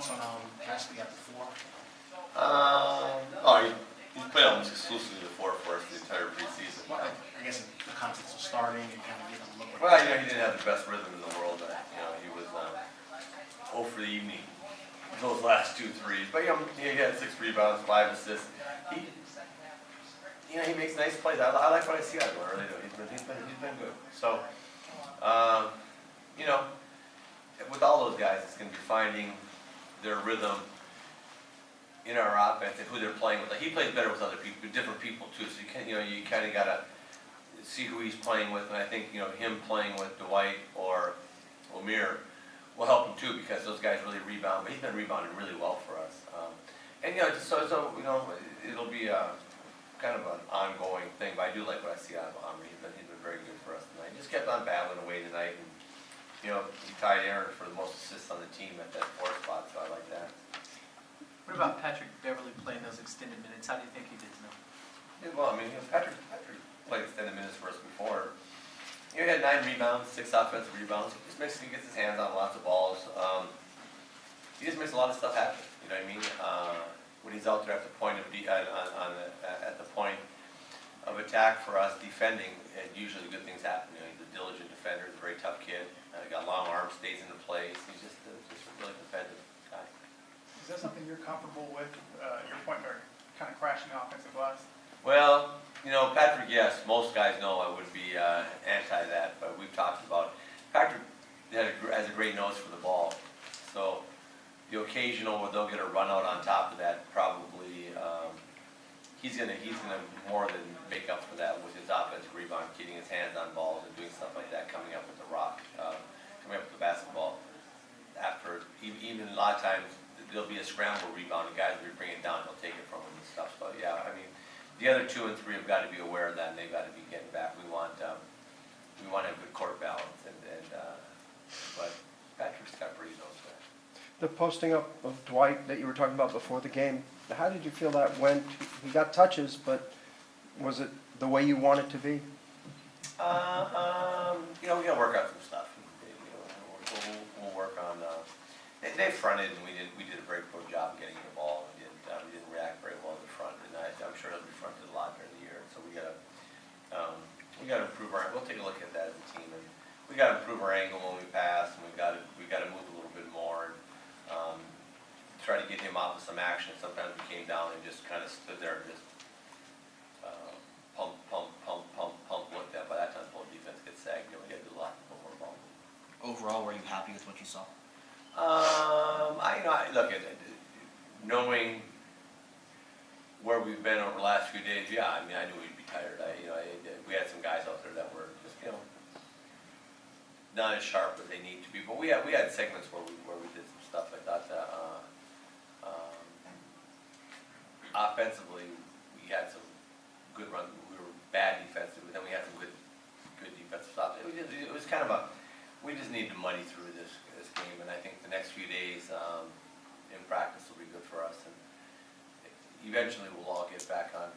thoughts on Cassidy at the 4? He played almost exclusively the 4 for us the entire preseason. Well, I guess in the context of starting and kind of getting a look. Well, he didn't have the best rhythm in the world. He was 0 for the evening those last 2 threes. But he had 6 rebounds, 5 assists. He makes nice plays. I like what I see out of him. I really do. He's been good. So, with all those guys, it's going to be finding their rhythm in our offense and who they're playing with. Like, he plays better with other people, different people too. So you kind of got to see who he's playing with. And I think him playing with Dwight or Omir will help him too, because those guys really rebound. But he's been rebounding really well for us. It'll be kind of an ongoing thing. But I do like what I see out of Omri. He's been very good for us tonight. He just kept on battling away tonight. And, he tied Aaron for the most assists on the team at that 4 spot. So I like that. What about Patrick Beverly playing those extended minutes? How do you think he did tonight? Yeah, well, Patrick played extended minutes for us before. He had 9 rebounds, 6 offensive rebounds. He just basically gets his hands on lots of balls. He just makes a lot of stuff happen. You know what I mean? When he's out there at the point of at the point of attack for us defending, and usually good things happen. He's a diligent defender. He's a very tough kid. Got long arms, stays in the place. He's just a really competitive guy. Is that something you're comfortable with, your point guard, kind of crashing the offensive glass? Well, Patrick, yes, most guys know I would be anti that, but we've talked about it. Patrick has a great nose for the ball, so the occasional where they'll get a run out on top of that, probably he's gonna more than make up for that with his offensive rebound, getting his hands on balls and doing stuff like that, coming up with the rock, coming up with the basketball. After even a lot of times there'll be a scramble rebound, and guys will bring it down, they'll take it from him and stuff. So yeah, the other 2 and 3 have got to be aware of that, and they've got to be getting back. We want to have good court balance, but Patrick's got pretty nose there. The posting up of Dwight that you were talking about before the game, how did you feel that went? He got touches, but was it the way you want it to be? We got to work out some stuff. We'll work on. They fronted, and we did a very poor job of getting the ball. We didn't react very well to the front, and I'm sure it'll be fronted a lot during the year. So we got to improve our. We'll take a look at that as a team, and we got to improve our angle when we pass, and we got to move a little bit more. And, try to get him off of some action. Sometimes we came down and just kind of stood there and just pump like that. By that time, the whole defense gets sagged. We got to do a lot more ball. Overall, were you happy with what you saw? Look at it. Knowing where we've been over the last few days, yeah. I knew we'd be tired. We had some guys out there that were just not as sharp as they need to be. But we had segments where we did some stuff. I thought offensively, we had some good runs. We were bad defensively, but then we had some good defensive stuff. It was kind of we just needed to money through this game, and I think the next few days in practice will be good for us. And eventually, we'll all get back on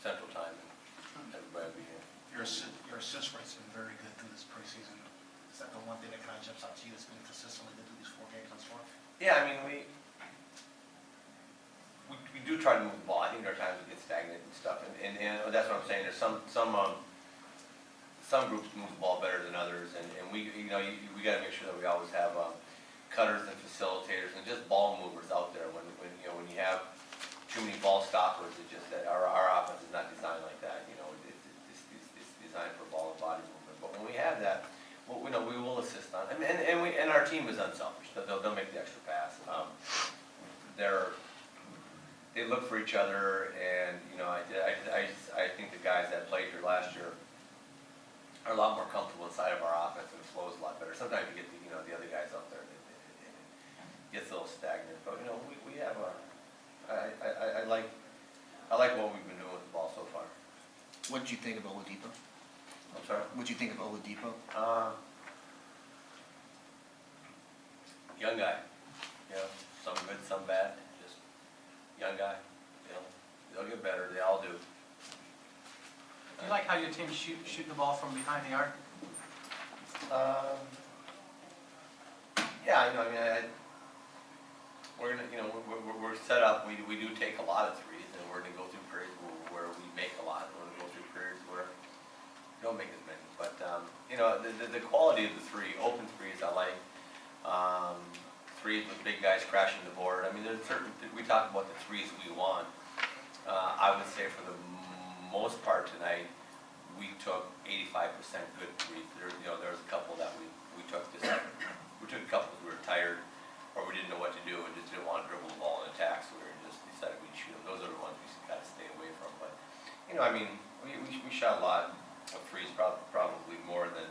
Central Time, and everybody will be here. Your assist rate's been very good through this preseason. Is that the one thing that kind of jumps out to you that's been consistently good through these 4 games thus far? Yeah, we do try to move the ball. I think there are times we get stagnant and stuff, and that's what I'm saying. There's some groups move the ball better than others, and we got to make sure that we always have cutters and facilitators and just ball movers out there. When you have too many ball stoppers, it's just that our offense is not designed like that. It's designed for ball and body movement. But when we have that, we will assist on it. And our team is unselfish. They'll make the extra pass. They look for each other, and I think the guys that played here last year are a lot more comfortable inside of our offense, and the flow is a lot better. Sometimes you get the other guys out there, and it gets a little stagnant. But we have I like what we've been doing with the ball so far. What did you think of Oladipo? I'm sorry? What did you think of Oladipo? Young guy. Some good, some bad. Just young guy. They'll get better. They all do. Do you like how your team's shooting the ball from behind the arc? Yeah, we're gonna, you know, we're set up, we do take a lot of threes, and we're gonna go through periods where we make a lot, and we're gonna go through periods where we don't make as many. But, you know, the quality of the three, open threes I like, threes with big guys crashing the board. I mean, there's certain, we talk about the threes we want. I would say for the most part tonight, we took 85% good threes. There, you know, there was a couple that we took this, we took a couple that we were tired, or we didn't know what to do and just didn't want to dribble the ball in attack, so we just decided we'd shoot them. Those are the ones we got to stay away from. But, you know, I mean, we shot a lot of threes, probably more than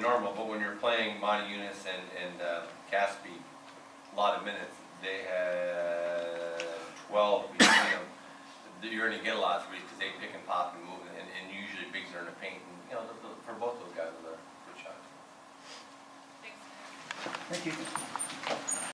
normal. But when you're playing Monty Eunice and Caspi a lot of minutes, they had 12 between them. You're going to get a lot of threes because they pick and pop and move, and usually bigs are in the paint. And, you know, for both those guys, it was a good shot. Thank you.